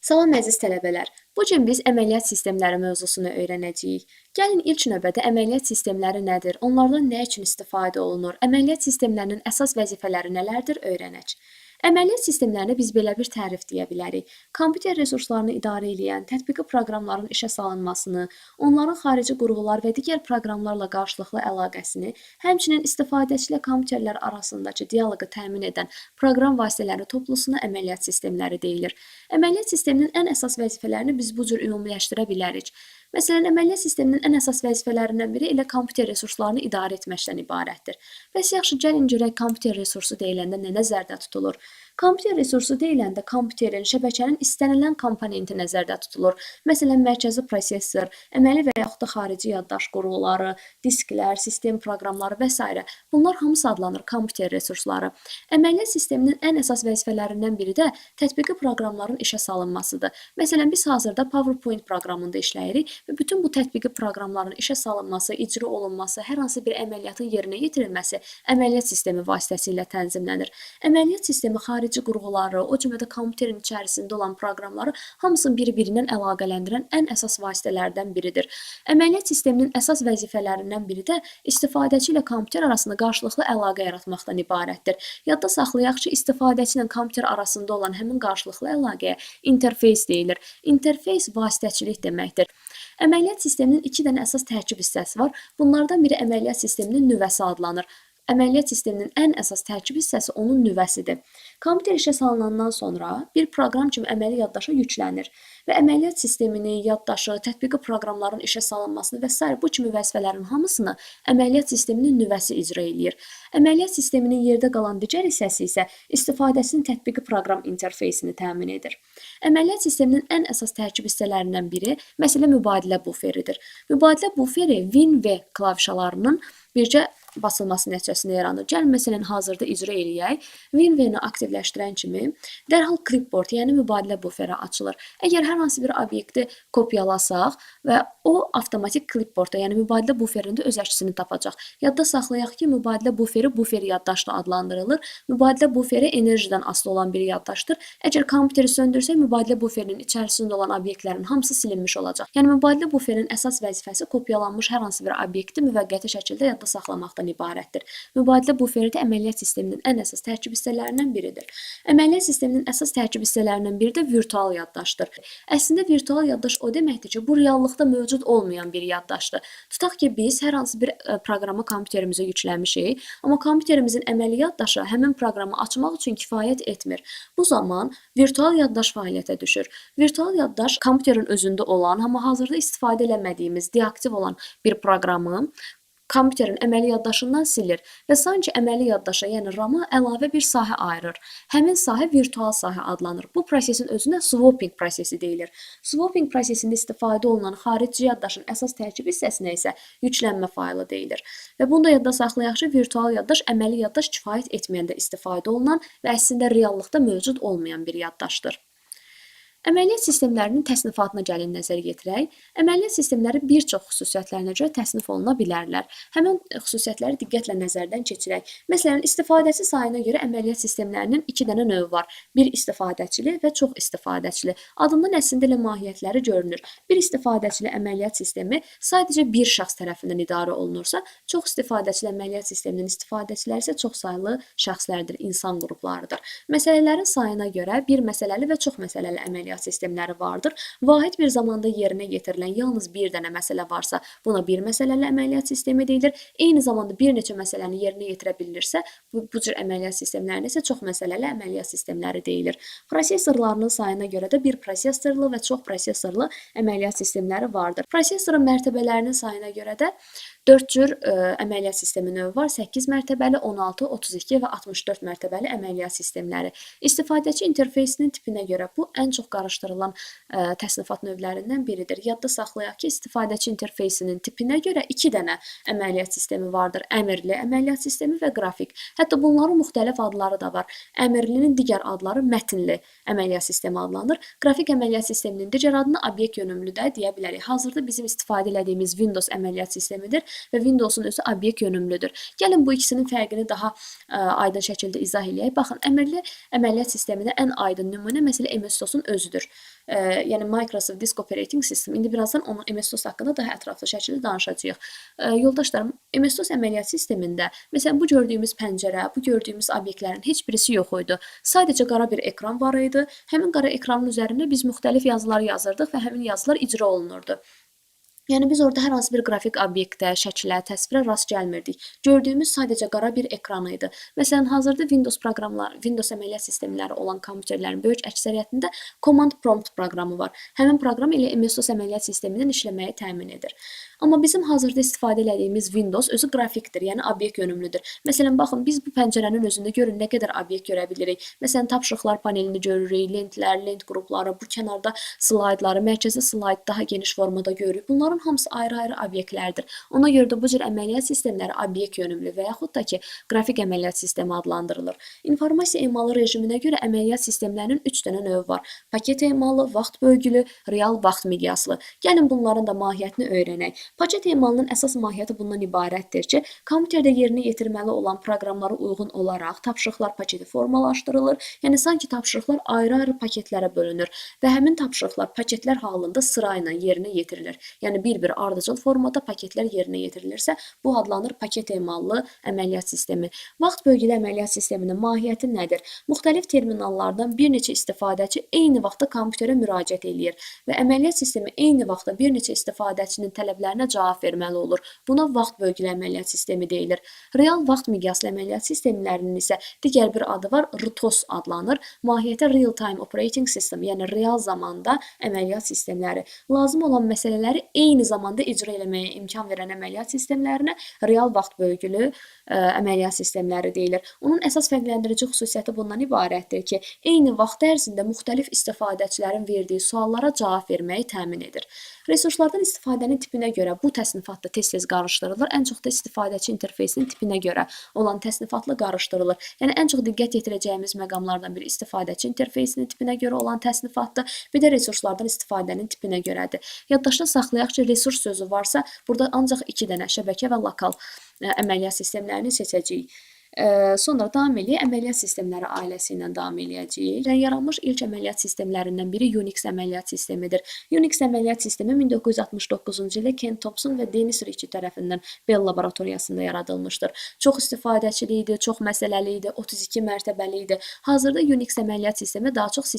Salam əziz tələbələr. Bu gün biz əməliyyat sistemləri mövzusunu öyrənəcəyik. Gəlin ilk növbədə əməliyyat sistemləri nədir? Onlardan nə üçün istifadə olunur? Əməliyyat sistemlərinin əsas vəzifələri nələrdir öyrənək. Əməliyyat sistemlərinə biz belə bir tərif deyə bilərik. Kompüter resurslarını idarə edən, tətbiqi proqramların işə salınmasını, onların xarici qurğular və digər proqramlarla qarşılıqlı əlaqəsini, həmçinin istifadəçi ilə kompüterlər arasındakı dialoqu təmin edən proqram vasitələri toplusuna əməliyyat sistemləri deyilir. Əməliyyat sisteminin ən əsas vəzifələrini biz bu cür ümumiləşdirə bilərik. Məsələn, əməliyyat sisteminin ən əsas vəzifələrindən biri elə kompüter resurslarını idarə etməkdən ibarətdir. Bəs yaxşı, gəlin görək kompüter resursu deyiləndə nə nəzərdə tutulur? Kompüter resursu deyiləndə kompüterin, şəbəkənin istənilən komponenti nəzərdə tutulur. Məsələn, mərkəzi prosesor, əməli və yaxud da xarici yaddaş qurğuları, disklər, sistem proqramları və s. Bunlar hamısı adlanır kompüter resursları. Əməliyyat sisteminin ən əsas vəzifələrindən biri də tətbiqi proqramların işə salınmasıdır. Məsələn, biz hazırda PowerPoint proqramında işləyirik və bütün bu tətbiqi proqramların işə salınması, icra olunması, hər hansı bir əməliyyatın yerinə yetirilməsi əməliyyat sistemi vasitəsilə tənzimlənir. Əməliyyat sistemi xarici qurğuları, o cümlədə kompüterin içərisində olan proqramları hamısını bir-birindən əlaqələndirən ən əsas vasitələrdən biridir. Əməliyyat sisteminin əsas vəzifələrindən biri də istifadəçi ilə kompüter arasında qarşılıqlı əlaqə yaratmaqdan ibarətdir. Yadda saxlayaq ki, istifadəçi ilə kompüter arasında olan həmin qarşılıqlı əlaqəyə interfeys deyilir. İnterfeys vasitəçilik deməkdir. Əməliyyat sisteminin iki dənə əsas tərkib hissəsi var. Bunlardan biri əməliyyat sisteminin nüvəsi adlanır. Əməliyyat sisteminin ən əsas tərkib hissəsi onun nüvəsidir. Kompüter işə salınandan sonra bir proqram kimi əməli yaddaşa yüklənir və əməliyyat sistemini, yaddaşı, tətbiqi proqramların işə salınmasını və s. bu kimi vəzifələrin hamısını əməliyyat sisteminin nüvəsi icra eləyir. Əməliyyat sisteminin yerdə qalan digər hissəsi isə istifadəçinin tətbiqi proqram interfeysini təmin edir. Əməliyyat sisteminin ən əsas tərkib hissələrindən biri, məsələn, mübadilə buferidir. Mübadilə buferi Win V klavişalarının bircə basılması nəticəsində yaranır. Gəlin, məsələn, hazırda icra eləyək. Win-V-ni aktivləşdirən kimi dərhal clipboard, yəni mübadilə buferi açılır. Əgər hər hansı bir obyekti kopyalasaq və o avtomatik clipboardda, yəni mübadilə buferində öz əksini tapacaq. Yadda saxlayaq ki, mübadilə buferi bufer yaddaşla adlandırılır. Mübadilə buferi enerjidən asılı olan bir yaddaşdır. Əgər kompüteri söndürsək, mübadilə buferinin içərisində olan obyektlərin hamısı silinmiş olacaq. Yəni, mübadilə buferinin əsas vəzifəsi kopyalanmış hər hansı bir obyekti müvəqqəti şəkildə yadda saxlamaqdan ibarətdir. Mübadilə buferi də əməliyyat sisteminin ən əsas tərkib hissələrindən biridir. Əməliyyat sisteminin əsas tərkib hissələrindən biri də virtual yaddaşdır. Əslində virtual yaddaş o deməkdir ki, bu reallıqda mövcud olmayan bir yaddaşdır. Tutaq ki, biz hər hansı bir proqramı kompüterimizə yükləmişik, amma kompüterimizin əməli yaddaşı həmin proqramı açmaq üçün kifayət etmir. Bu zaman virtual yaddaş fəaliyyətə düşür. Virtual yaddaş kompüterin özündə olan, amma hazırda istifadə eləmədiyimiz, deaktiv olan bir proqramı kompüterin əməli yaddaşından silir və sanki əməli yaddaşa, yəni RAM-a əlavə bir sahə ayırır. Həmin sahə virtual sahə adlanır. Bu prosesin özünə swapping prosesi deyilir. Swapping prosesində istifadə olunan xarici yaddaşın əsas tərkib hissəsinə isə yüklənmə faylı deyilir. Və bunu da yadda saxlayaq ki, virtual yaddaş əməli yaddaş kifayət etməyəndə istifadə olunan və əslində reallıqda mövcud olmayan bir yaddaşdır. Əməliyyat sistemlərinin təsnifatına gəlin nəzər yetirək. Əməliyyat sistemləri bir çox xüsusiyyətlərinə görə təsnif oluna bilərlər. Həmin xüsusiyyətləri diqqətlə nəzərdən keçirək. Məsələn, istifadəçi sayına görə əməliyyat sistemlərinin iki dənə növü var. Bir istifadəçili və çox istifadəçili. Adından əslində elə mahiyyətləri görünür. Bir istifadəçili əməliyyat sistemi sadəcə bir şəxs tərəfindən idarə olunursa, çox istifadəçili əməliyyat sisteminin istifadəçiləri isə çox saylı şəxslərdir, insan qruplarıdır. Məsələlərin sayına görə bir məsələli və çox məsələli əməliyyat sistemləri vardır. Vahid bir zamanda yerinə yetirilən yalnız bir dənə məsələ varsa, buna bir məsələli əməliyyat sistemi deyilir. Eyni zamanda bir neçə məsələni yerinə yetirə bilirsə, bu cür əməliyyat sistemlərinə isə çox məsələli əməliyyat sistemləri deyilir. Prosesorlarının sayına görə də bir prosesorlu və çox prosesorlu əməliyyat sistemləri vardır. Prosesorun mərtəbələrinin sayına görə də 4 cür əməliyyat sistemi növü var. 8 mərtəbəli, 16, 32 və 64 mərtəbəli əməliyyat sistemləri. İstifadəçi interfeysinin tipinə görə bu ən çox qarışdırılan təsnifat növlərindən biridir. Yadda saxlayaq ki, istifadəçi interfeysinin tipinə görə 2 dənə əməliyyat sistemi vardır. Əmrli əməliyyat sistemi və qrafik. Hətta bunların müxtəlif adları da var. Əmrlinin digər adları mətinli əməliyyat sistemi adlanır. Qrafik əməliyyat sisteminin digər adını obyekt yönümlü də deyə bilərik. Hazırda bizim istifadə etdiyimiz Windows əməliyyat sistemidir. və Windows-un özü obyekt yönümlüdür. Gəlin bu ikisinin fərqini daha aydın şəkildə izah eləyək. Baxın, əmrli əməliyyat sisteminə ən aydın nümunə məsələ MS-DOS-un özüdür. Yəni Microsoft Disk Operating System. İndi birazdan onun MS-DOS haqqında daha ətraflı şəkildə danışacağıq. Yoldaşlarım, MS-DOS əməliyyat sistemində məsələn bu gördüyümüz pəncərə, bu gördüyümüz obyektlərin heç birisi yox idi. Sadəcə qara bir ekran var idi. Həmin qara ekranın üzərində biz müxtəlif yazılar yazırdıq və həmin yazılar icra olunurdu. Yəni biz orada hər hansı bir qrafik obyektə, şəkilə, təsvirə rast gəlmirdik. Gördüyümüz sadəcə qara bir ekran idi. Məsələn, hazırda Windows proqramları, Windows əməliyyat sistemləri olan kompüterlərin böyük əksəriyyətində Command Prompt proqramı var. Həmin proqram elə MS-DOS əməliyyat sisteminin işləməyi təmin edir. Amma bizim hazırda istifadə etdiyimiz Windows özü qrafikdir, yəni obyekt yönümlüdür. Məsələn, baxın, biz bu pəncərənin özündə görün nə qədər obyekt görə bilirik. Məsələn, tapşırıqlar panelini görürük, lentlər, lent qrupları, bu kənarda slaydları, mərkəzi slayd daha geniş formada görürük. Bunların hamısı ayrı-ayrı obyektlərdir. Ona görə də bu cür əməliyyat sistemləri obyekt yönümlü və yaxud da ki, qrafik əməliyyat sistemi adlandırılır. İnformasiya emalı rejiminə görə əməliyyat sistemlərinin 3 dənə növü var. Paket emalı, vaxt bölgülü, real vaxt miqyaslı. Gəlin bunların da mahiyyətini öyrənək. Paket emalının əsas mahiyyəti bundan ibarətdir ki, kompüterdə yerinə yetirməli olan proqramlara uyğun olaraq tapşırıqlar paketi formalaşdırılır. Yəni sanki tapşırıqlar ayrı-ayrı paketlərə bölünür və həmin tapşırıqlar paketlər halında sırayla yerinə yetirilir. Yəni bir-bir ardıcıl formada paketlər yerinə yetirilirsə, bu adlanır paket emallı əməliyyat sistemi. Vaxt bölgülü əməliyyat sisteminin mahiyyəti nədir? Müxtəlif terminallardan bir neçə istifadəçi eyni vaxtda kompüterə müraciət eləyir və əməliyyat sistemi eyni vaxtda bir neçə istifadəçinin tələblərinə cavab verməli olur. Buna vaxt bölgülü əməliyyat sistemi deyilir. Real vaxt miqyaslı əməliyyat sistemlərinin isə digər bir adı var, RTOS adlanır. Mahiyyəti Real Time Operating System, yəni real zamanda əməliyyat sistemləri. Lazım olan məsələləri eyni zamanda icra eləməyə imkan verən əməliyyat sistemlərinə real vaxt bölgülü əməliyyat sistemləri deyilir. Onun əsas fərqləndirici xüsusiyyəti bundan ibarətdir ki, eyni vaxt ərzində müxtəlif istifadəçilərin verdiyi suallara cavab verməyi təmin edir. Resurslardan istifadənin tipinə görə bu təsnifatda tez-tez qarışdırılır. Ən çox da istifadəçi interfeysinin tipinə görə olan təsnifatla qarışdırılır. Yəni ən çox diqqət yetirəcəyimiz məqamlardan biri istifadəçi interfeysinin tipinə görə olan təsnifatdır. Bir də resurslardan istifadənin tipinə görədir. Yaddaşda saxlayaq ki, resurs sözü varsa, burada ancaq 2 dənə şəbəkə və lokal əməliyyat sistemlərini seçəcəyik. Sonra davam eləyək, əməliyyat sistemləri ailəsi ilə davam eləyəcəyik. Yaranmış ilk əməliyyat sistemlərindən biri Unix əməliyyat sistemidir. Unix əməliyyat sistemi 1969-cu ildə Ken Thompson və Dennis Ritchie tərəfindən Bell laboratoriyasında yaradılmışdır. Çox istifadəçili idi, çox məsələli idi, 32 mərtəbəli idi. Hazırda Unix əməliyyat sistemi daha çox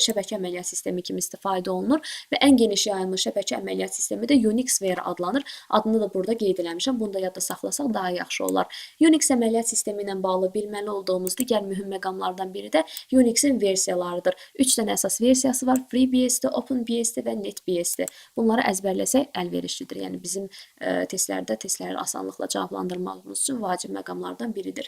şəbəkə əməliyyat sistemi kimi istifadə olunur və ən geniş yayılmış şəbəkə əməliyyat sistemi də Unixware adlanır. Adını da burada qeyd eləmişəm. Bunu da yadda saxlasaq daha yaxşı olar. Unix əməliyyat sistemi ilə bağlı bilməli olduğumuz digər mühüm məqamlardan biri də Unix-in versiyalarıdır. 3 dənə əsas versiyası var: FreeBSD, OpenBSD və NetBSD. Bunları əzbərləsək əlverişlidir. Yəni bizim testləri asanlıqla cavablandırmamız üçün vacib məqamlardan biridir.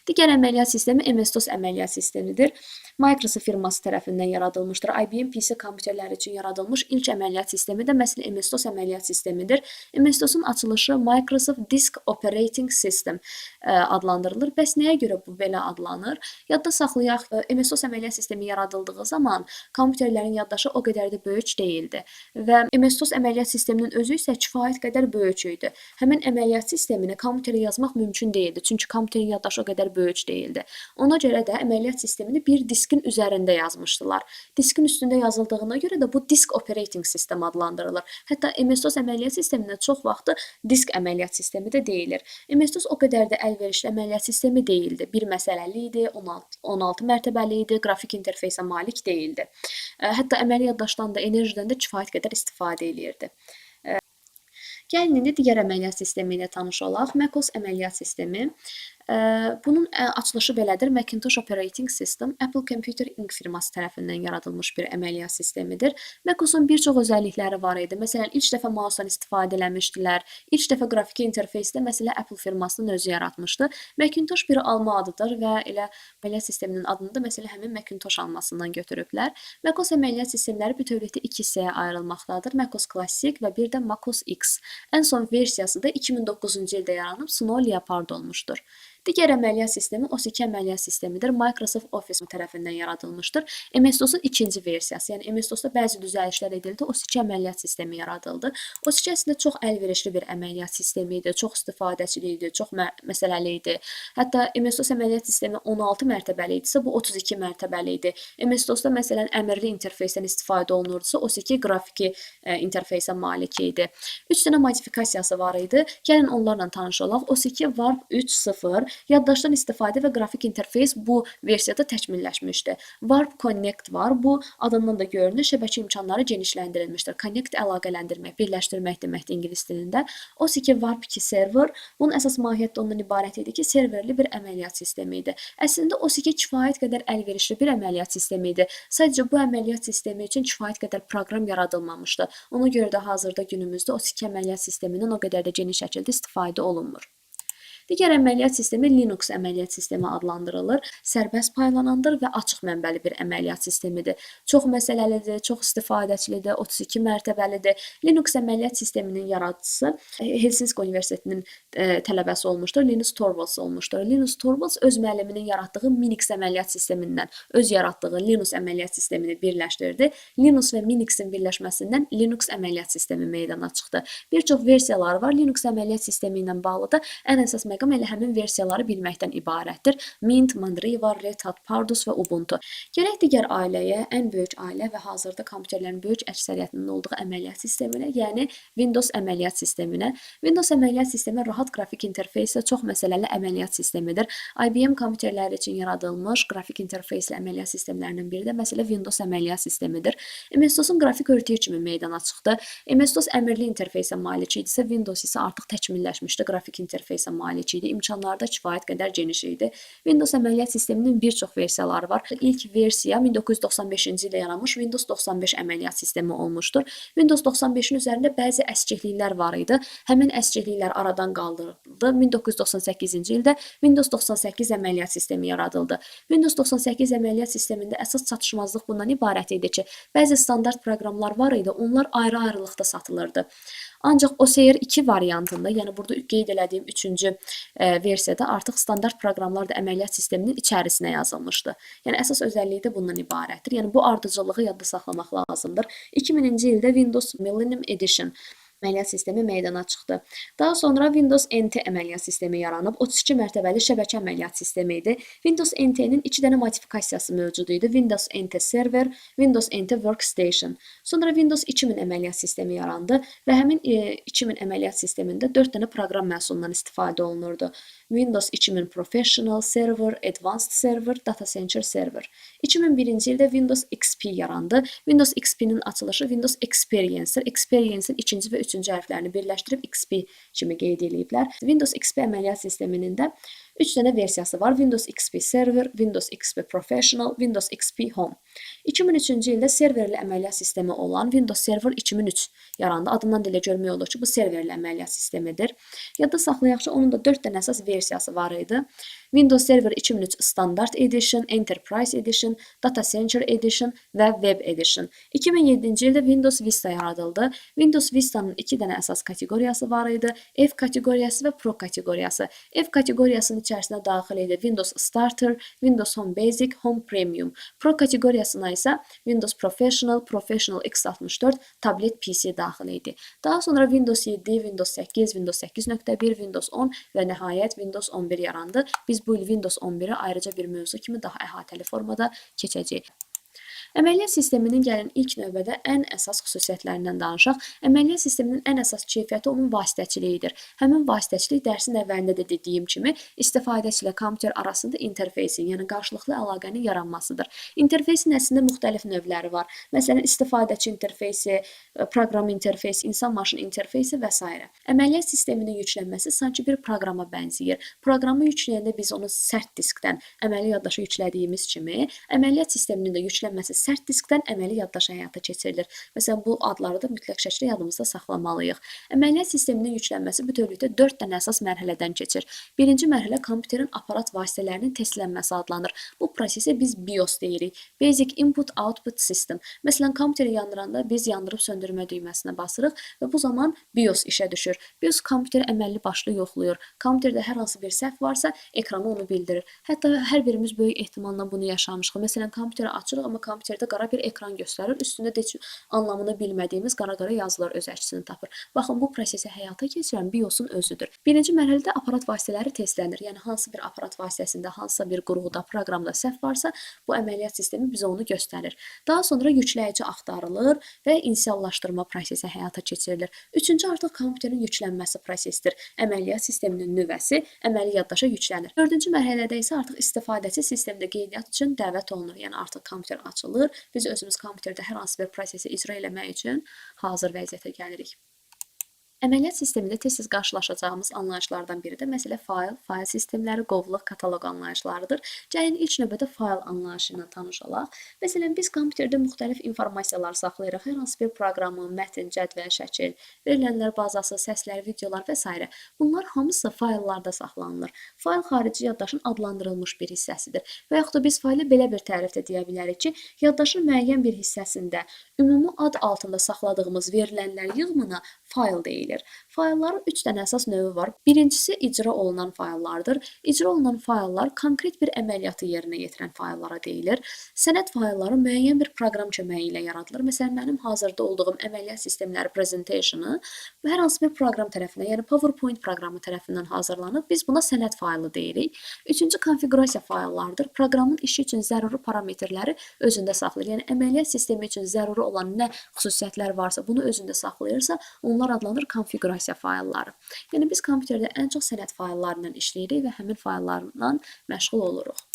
Digər əməliyyat sistemi MS-DOS əməliyyat sistemidir. Microsoft firması tərəfindən yaradılmışdır. IBM PC kompüterləri üçün yaradılmış ilk əməliyyat sistemi də məsələn MS-DOS əməliyyat sistemidir. MS-DOS-un açılışı Microsoft Disk Operating System adlandırılır. Bəs nəyə görə bu belə adlanır? Yadda saxlayaq, MS-DOS əməliyyat sistemi yaradıldığı zaman kompüterlərin yaddaşı o qədər də böyük deyildi və MS-DOS əməliyyat sisteminin özü isə kifayət qədər böyük idi. Həmin əməliyyat sistemini kompüterə yazmaq mümkün deyildi, çünki kompüterin yaddaşı o qədər böyük deyildi. Ona görə də əməliyyat sistemini bir diskin üzərində yazmışdılar. Diskin üstündə yazıldığına görə də bu Disk Operating System adlandırılır. Hətta MS-DOS əməliyyat sisteminə çox vaxtı disk əməliyyat sistemi də deyilir. MS-DOS o qədər də əlverişli əməliyyat sistemi deyildi. Bir məsələli idi, 16 mərtəbəli idi, qrafik interfeysə malik deyildi. Hətta əməli yaddaşdan da, enerjidən də kifayət qədər istifadə edirdi. Gəlin indi digər əməliyyat sistemi ilə tanış olaq. MacOS əməliyyat sistemi. Bunun açılışı belədir. Macintosh Operating System Apple Computer Inc. firması tərəfindən yaradılmış bir əməliyyat sistemidir. MacOS-un bir çox özəllikləri var idi. Məsələn, ilk dəfə mousedan istifadə eləmişdilər. İlk dəfə qrafiki interfeysdə məsələ Apple firmasının özü yaratmışdı. Macintosh bir alma adıdır və elə əməliyyat sisteminin adını da məsələ həmin Macintosh almasından götürüblər. MacOS əməliyyat sistemləri bütövlükdə 2 hissəyə ayrılmaqdadır. MacOS Classic və bir də macOS X. Ən son versiyası da 2009-cu ildə yaranıb Snow Leopard olmuşdur. Digər əməliyyat sistemi OS2 əməliyyat sistemidir. Microsoft Office tərəfindən yaradılmışdır. MS-DOS-un ikinci versiyası, yəni MS-DOS-da bəzi düzəlişlər edildi, OS2 əməliyyat sistemi yaradıldı. OS2 əslində çox əlverişli bir əməliyyat sistemi idi, çox istifadəçili idi, çox məsələli idi. Hətta MS-DOS əməliyyat sistemi 16 mərtəbəli idisə, bu 32 mərtəbəli idi. MS-DOS-da məsələn əmrli interfeysdən istifadə olunurdusa, OS2 qrafiki interfeysə malik idi. 3 dənə modifikasiyası var idi. Gəlin onlarla tanış olaq. OS2 Warp 3.0 yaddaşdan istifadə və qrafik interfeys bu versiyada təkmilləşmişdi. Warp Connect var. Bu adından da görünür, şəbəkə imkanları genişləndirilmişdir. Connect əlaqələndirmək, birləşdirmək deməkdir ingilis dilində. OS2 Warp 2 server, bunun əsas mahiyyəti ondan ibarət idi ki, serverli bir əməliyyat sistemi idi. Əslində OS2 kifayət qədər əlverişli bir əməliyyat sistemi idi. Sadəcə bu əməliyyat sistemi üçün kifayət qədər proqram yaradılmamışdı. Ona görə də hazırda günümüzdə OS2 əməliyyat sistemindən o qədər də geniş şəkildə istifadə olunmur. Digər əməliyyat sistemi Linux əməliyyat sistemi adlandırılır. Sərbəst paylanandır və açıq mənbəli bir əməliyyat sistemidir. Çox məsələlidir, çox istifadəçilidir, 32 mərtəbəlidir. Linux əməliyyat sisteminin yaradıcısı Helsinki Universitetinin tələbəsi olmuşdur, Linus Torvalds olmuşdur. Linus Torvalds öz müəlliminin yaratdığı Minix əməliyyat sistemindən öz yaratdığı Linux əməliyyat sistemini birləşdirdi. Linux və Minixin birləşməsindən Linux əməliyyat sistemi meydana çıxdı. Bir çox versiyaları var. Linux əməliyyat sistemi ilə bağlı da ən əsas məqam elə həmin versiyaları bilməkdən ibarətdir. Mint, Mandriva, Red Hat, Pardus və Ubuntu. Gələk digər ailəyə, ən böyük ailə və hazırda kompüterlərin böyük əksəriyyətinin olduğu əməliyyat sisteminə, yəni Windows əməliyyat sisteminə. Windows əməliyyat sistemi rahat qrafik interfeyslə çox məsələli əməliyyat sistemidir. IBM kompüterləri üçün yaradılmış qrafik interfeysli əməliyyat sistemlərindən biri də məsələ Windows əməliyyat sistemidir. MS-DOS-un qrafik örtüyü kimi meydana çıxdı. MS-DOS əmrli interfeysə malik idisə, Windows isə artıq təkmilləşmişdi, qrafik interfeysə malik idi. İmkanları da kifayət qədər geniş idi. Windows əməliyyat sisteminin bir çox versiyaları var. İlk versiya 1995-ci ildə yaranmış Windows 95 əməliyyat sistemi olmuşdur. Windows 95-in üzərində bəzi əskikliklər var idi. Həmin əskikliklər aradan qaldırıldı. 1998-ci ildə Windows 98 əməliyyat sistemi yaradıldı. Windows 98 əməliyyat sistemində əsas çatışmazlıq bundan ibarət idi ki, bəzi standart proqramlar var idi, onlar ayrı-ayrılıqda satılırdı. Ancaq OSR 2 variantında, yəni burada qeyd elədiyim 3-cü versiyada artıq standart proqramlar da əməliyyat sisteminin içərisinə yazılmışdı. Yəni əsas özəlliyi də bundan ibarətdir. Yəni bu ardıcıllığı yadda saxlamaq lazımdır. 2000-ci ildə Windows Millennium Edition əməliyyat sistemi meydana çıxdı. Daha sonra Windows NT əməliyyat sistemi yaranıb, 32 mərtəbəli şəbəkə əməliyyat sistemi idi. Windows NT-nin 2 dənə modifikasiyası mövcud idi. Windows NT Server, Windows NT Workstation. Sonra Windows 2000 əməliyyat sistemi yarandı və həmin 2000 əməliyyat sistemində 4 dənə proqram məhsulundan istifadə olunurdu. Windows 2000 Professional Server, Advanced Server, Data Center Server. 2001-ci ildə Windows XP yarandı. Windows XP-nin açılışı Windows Experience'dir. Experience'in ikinci və üçüncü hərflərini birləşdirib XP kimi qeyd ediblər. Windows XP əməliyyat sisteminin də 3 dənə versiyası var. Windows XP Server, Windows XP Professional, Windows XP Home. 2003-cü ildə serverli əməliyyat sistemi olan Windows Server 2003 yarandı. Adından da elə görmək olur ki, bu serverli əməliyyat sistemidir. Yadda saxlayaq ki, onun da 4 dənə əsas versiyası var idi. Windows Server 2003 Standard Edition, Enterprise Edition, Data Center Edition və Web Edition. 2007-ci ildə Windows Vista yaradıldı. Windows Vista'nın 2 dənə əsas kateqoriyası var idi. F kateqoriyası və Pro kateqoriyası. F kateqoriyasının içərisinə daxil idi Windows Starter, Windows Home Basic, Home Premium. Pro kateqoriyasına isə Windows Professional, Professional X64, Tablet PC daxil idi. Daha sonra Windows 7, Windows 8, Windows 8.1, Windows 10 və nəhayət Windows 11 yarandı. Biz bu il Windows 11-i ayrıca bir mövzu kimi daha əhatəli formada keçəcəyik. Əməliyyat sisteminin gəlin ilk növbədə ən əsas xüsusiyyətlərindən danışaq. Əməliyyat sisteminin ən əsas keyfiyyəti onun vasitəçiliyidir. Həmin vasitəçilik dərsin əvvəlində də dediyim kimi istifadəçi ilə kompüter arasında interfeysin, yəni qarşılıqlı əlaqənin yaranmasıdır. İnterfeysin əslində müxtəlif növləri var. Məsələn, istifadəçi interfeysi, proqram interfeysi, insan-maşın interfeysi və s. Əməliyyat sisteminin yüklənməsi sanki bir proqrama bənzəyir. Proqramı yükləyəndə biz onu sərt diskdən əməli yaddaşa yüklədiyimiz kimi, əməliyyat sisteminin də yüklənməsi sərt diskdən əməli yaddaş həyata keçirilir. Məsələn, bu adları da mütləq şəkildə yadımızda saxlamalıyıq. Əməliyyat sisteminin yüklənməsi bütövlükdə 4 dənə əsas mərhələdən keçir. Birinci mərhələ kompüterin aparat vasitələrinin testlənməsi adlanır. Bu prosesə biz BIOS deyirik. Basic Input Output System. Məsələn, kompüteri yandıranda biz yandırıb söndürmə düyməsinə basırıq və bu zaman BIOS işə düşür. BIOS kompüteri əməlli başlı yoxlayır. Kompüterdə hər hansı bir səhv varsa, ekrana onu bildirir. Hətta hər birimiz böyük ehtimalla bunu yaşamışıq. Məsələn, kompüteri açırıq, amma kompüterdə qara bir ekran göstərir. Üstündə heç anlamını bilmədiyimiz qara-qara yazılar öz əksini tapır. Baxın, bu prosesi həyata keçirən BIOS-un özüdür. Birinci mərhələdə aparat vasitələri testlənir. Yəni, hansı bir aparat vasitəsində, hansısa bir qurğuda, proqramda səhv varsa, bu əməliyyat sistemi bizə onu göstərir. Daha sonra yükləyici axtarılır və inisiallaşdırma prosesi həyata keçirilir. Üçüncü artıq kompüterin yüklənməsi prosesidir. Əməliyyat sisteminin nüvəsi əməli yaddaşa yüklənir. Dördüncü mərhələdə isə artıq istifadəçi sistemdə qeydiyyat üçün dəvət olunur. Yəni artıq kompüter açılır. Biz özümüz kompüterdə hər hansı bir prosesi icra etmək üçün hazır vəziyyətə gəlirik. Əməliyyat sistemində tez-tez qarşılaşacağımız anlayışlardan biri də məsələ fayl sistemləri, qovluq, kataloq anlayışlarıdır. Gəlin ilk növbədə fayl anlayışı ilə tanış olaq. Məsələn, biz kompüterdə müxtəlif informasiyalar saxlayırıq. Hər hansı bir proqramı, mətn, cədvəl, şəkil, verilənlər bazası, səslər, videolar və s. Bunlar hamısı fayllarda saxlanılır. Fayl xarici yaddaşın adlandırılmış bir hissəsidir. Və yaxud da biz faylı belə bir tərifdə deyə bilərik ki, yaddaşın müəyyən bir hissəsində ümumi ad altında saxladığımız verilənlər yığımına fayl deyilir. Faylların 3 dənə əsas növü var. Birincisi icra olunan fayllardır. İcra olunan fayllar konkret bir əməliyyatı yerinə yetirən fayllara deyilir. Sənəd faylları müəyyən bir proqram köməyi ilə yaradılır. Məsələn, mənim hazırda olduğum əməliyyat sistemləri prezentationu hər hansı bir proqram tərəfindən, yəni PowerPoint proqramı tərəfindən hazırlanıb. Biz buna sənəd faylı deyirik. Üçüncü konfiqurasiya fayllardır. Proqramın işi üçün zəruri parametrləri özündə saxlayır. Yəni əməliyyat sistemi üçün zəruri olan nə xüsusiyyətlər varsa, bunu özündə saxlayırsa, onlar adlanır konfiqurasiya faylları. Yəni biz kompüterdə ən çox sənəd fayllarından işləyirik və həmin fayllarla məşğul oluruq.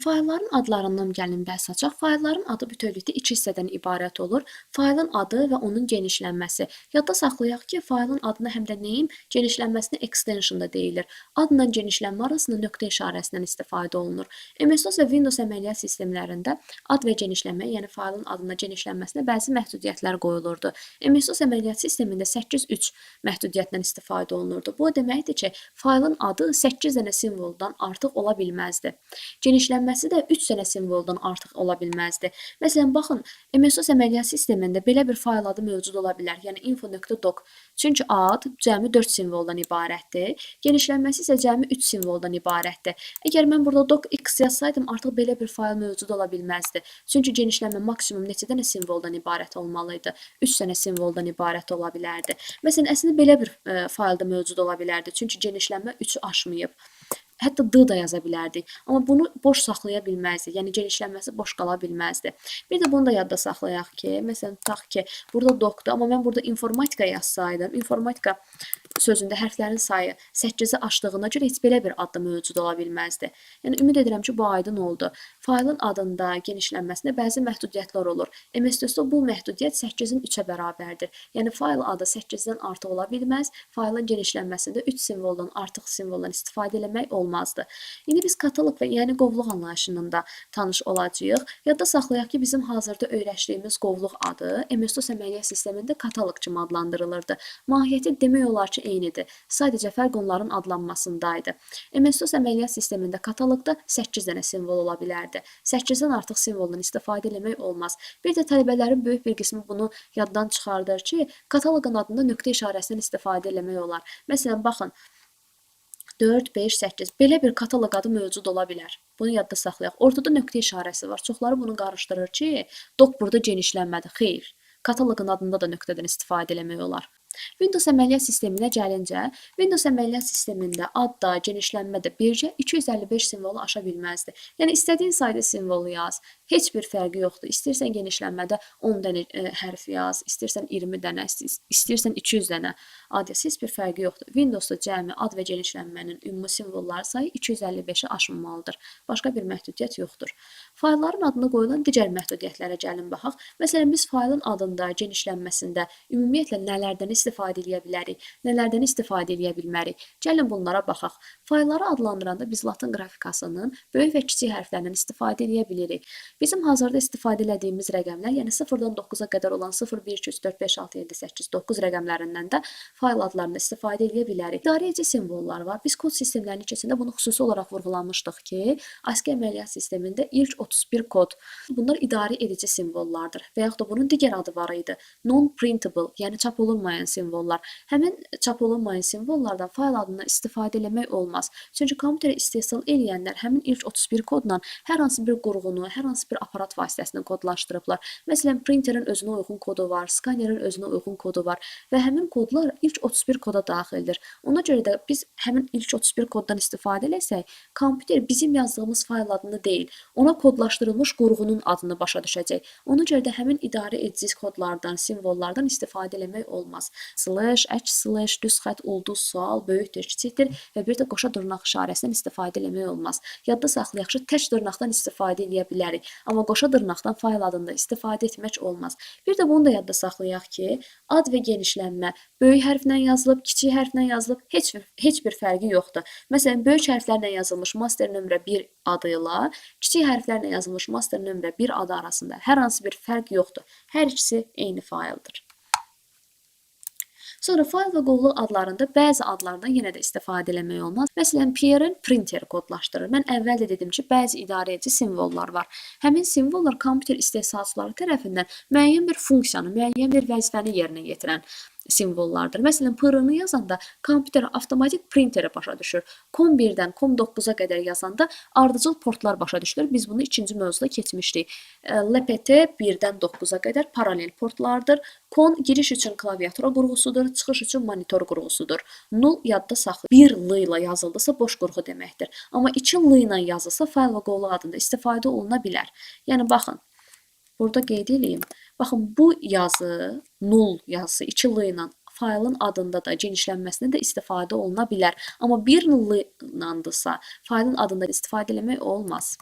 Faylların adlarından gəlin bəhs açaq. Faylların adı bütövlükdə 2 hissədən ibarət olur. Faylın adı və onun genişlənməsi. Yadda saxlayaq ki, faylın adına həm də name, genişlənməsinə extension da deyilir. Adla genişlənmə arasında nöqtə işarəsindən istifadə olunur. MS-DOS və Windows əməliyyat sistemlərində ad və genişlənmə, yəni faylın adına genişlənməsinə bəzi məhdudiyyətlər qoyulurdu. MS-DOS əməliyyat sistemində 8.3 məhdudiyyətdən istifadə olunurdu. Bu o deməkdir ki, faylın adı 8 dənə simvoldan artıq ola bilməzdi. Genişlənməsi də 3 dənə simvoldan artıq ola bilməzdi. Məsələn, baxın, MS-DOS əməliyyat sistemində belə bir fayl adı mövcud ola bilər. Yəni info.doc. Çünki ad cəmi 4 simvoldan ibarətdir. Genişlənməsi isə cəmi 3 simvoldan ibarətdir. Əgər mən burada docx yazsaydım, artıq belə bir fayl mövcud ola bilməzdi. Çünki genişlənmə maksimum neçə dənə simvoldan ibarət olmalıydı? 3 dənə simvoldan ibarət ola bilərdi. Məsələn, əslində belə bir fayl da mövcud ola bilərdi. Çünki genişlənmə 3-ü aşmayıb. Hətta D da yaza bilərdik. Amma bunu boş saxlaya bilməzdik. Yəni genişlənməsi boş qala bilməzdi. Bir də bunu da yadda saxlayaq ki, məsələn, tutaq ki, burada docdur, amma mən burada informatika yazsaydım, informatika sözündə hərflərin sayı 8-i aşdığına görə heç belə bir adda mövcud ola bilməzdi. Yəni ümid edirəm ki, bu aydın oldu. Faylın adında, genişlənməsində bəzi məhdudiyyətlər olur. MS-DOS-da bu məhdudiyyət 8-in 3-ə bərabərdir. Yəni fayl adı 8-dən artıq ola bilməz. Faylın genişlənməsində 3 simvoldan artıq simvoldan istifadə etmək olmazdı. İndi biz kataloq və yəni qovluq anlayışından da tanış olacağıq. Yadda saxlayaq ki, bizim hazırda öyrəşdiyimiz qovluq adı MS-DOS əməliyyat sistemində kataloq kimi adlandırılırdı. Mahiyyəti demək olar ki, eynidir. Sadəcə fərq onların adlanmasındaydı. MS-DOS əməliyyat sistemində kataloqda 8 dənə simvol ola bilərdi. 8-dən artıq simvoldan istifadə etmək olmaz. Bir də tələbələrin böyük bir qismi bunu yaddan çıxardır ki, kataloqun adında nöqtə işarəsindən istifadə etmək olar. Məsələn, baxın, 4, 5, 8. Belə bir kataloq adı mövcud ola bilər. Bunu yadda saxlayaq. Ortada nöqtə işarəsi var. Çoxları bunu qarışdırır ki, doc burada genişlənmədi. Xeyr. Kataloqun adında da nöqtədən istifadə etmək olar. Windows əməliyyat sisteminə gəlincə, Windows əməliyyat sistemində ad da, genişlənmə də bircə 255 simvolu aşa bilməzdi. Yəni istədiyin sayda simvolu yaz. Heç bir fərqi yoxdur. İstərsən genişlənmədə 10 dənə hərf yaz, istərsən 20 dənə, istərsən 200 dənə ad yaz. Heç bir fərqi yoxdur. Windowsda cəmi ad və genişlənmənin ümumi simvolları sayı 255-i aşmamalıdır. Başqa bir məhdudiyyət yoxdur. Faylların adına qoyulan digər məhdudiyyətlərə gəlin baxaq. Məsələn, biz faylın adında, genişlənməsində ümumiyyətlə nələrdən istifadə edə bilərik, nələrdən istifadə edə bilmərik? Gəlin bunlara baxaq. Faylları adlandıranda biz Latin qrafikasının böyük və kiçik hərflərindən istifadə edə bilirik. Bizim hazırda istifadə etdiyimiz rəqəmlər, yəni 0-dan 9-a qədər olan 0, 1, 2, 3, 4, 5, 6, 7, 8, 9 rəqəmlərindən də fayl adlarını istifadə edə bilərik. İdarə edici simvollar var. Biz kod sistemlərinin içində bunu xüsusi olaraq vurğulamışdıq ki, ASCII əməliyyat sistemində ilk 31 kod. Bunlar idarə edici simvollardır və yaxud da bunun digər adı var idi. Non-printable, yəni çap olunmayan simvollar. Həmin çap olunmayan simvollardan fayl adından istifadə etmək olmaz. Çünki kompüterə istehsal edənlər həmin ilk 31 kodla hər hansı bir qurğunu, hər hansı bir aparat vasitəsilə kodlaşdırıblar. Məsələn, printerin özünə uyğun kodu var, skanerin özünə uyğun kodu var və həmin kodlar ilk 31 koda daxildir. Ona görə də biz həmin ilk 31 koddan istifadə etsək, kompüter bizim yazdığımız fayl adını deyil, ona kodlaşdırılmış qurğunun adını başa düşəcək. Ona görə də həmin idarə edici kodlardan, simvollardan istifadə etmək olmaz. Slash, / düz xətt, ulduz, sual, böyükdür, kiçikdir və bir də qoşa dırnaq işarəsindən istifadə etmək olmaz. Yadda saxlayaq ki, tək dırnaqdan istifadə edə bilərik, amma qoşa dırnaqdan fayl adında istifadə etmək olmaz. Bir də bunu da yadda saxlayaq ki, ad və genişlənmə böyük hərflə yazılıb, kiçik hərflə yazılıb, heç bir fərqi yoxdur. Məsələn, böyük hərflərlə yazılmış master nömrə 1 adı ilə kiçik hərflərlə yazılmış master nömrə 1 adı arasında hər hansı bir fərq yoxdur. Hər ikisi eyni fayldır. Sonra fayl və qovluq adlarında bəzi adlardan yenə də istifadə etmək olmaz. Məsələn, Pierre'in printeri kodlaşdırır. Mən əvvəl də dedim ki, bəzi idarə edici simvollar var. Həmin simvollar kompüter istehsalçıları tərəfindən müəyyən bir funksiyanı, müəyyən bir vəzifəni yerinə yetirən simvollardır. Məsələn, PR-ını yazanda kompüter avtomatik printeri başa düşür. COM1-dən COM9-a qədər yazanda ardıcıl portlar başa düşülür. Biz bunu ikinci mövzuda keçmişdik. LPT 1-dən 9-a qədər paralel portlardır. CON giriş üçün klaviatura qurğusudur, çıxış üçün monitor qurğusudur. Null yadda saxlayın. 1 L ilə yazıldısa boş qurğu deməkdir. Amma 2 L ilə yazılsa fayl və qovluq adında istifadə oluna bilər. Yəni baxın, burada qeyd edeyim. Baxın, bu yazı, null yazısı 2 L ilə faylın adında da, genişlənməsində də istifadə oluna bilər. Amma 1 L ilədirsə, faylın adında istifadə etmək olmaz.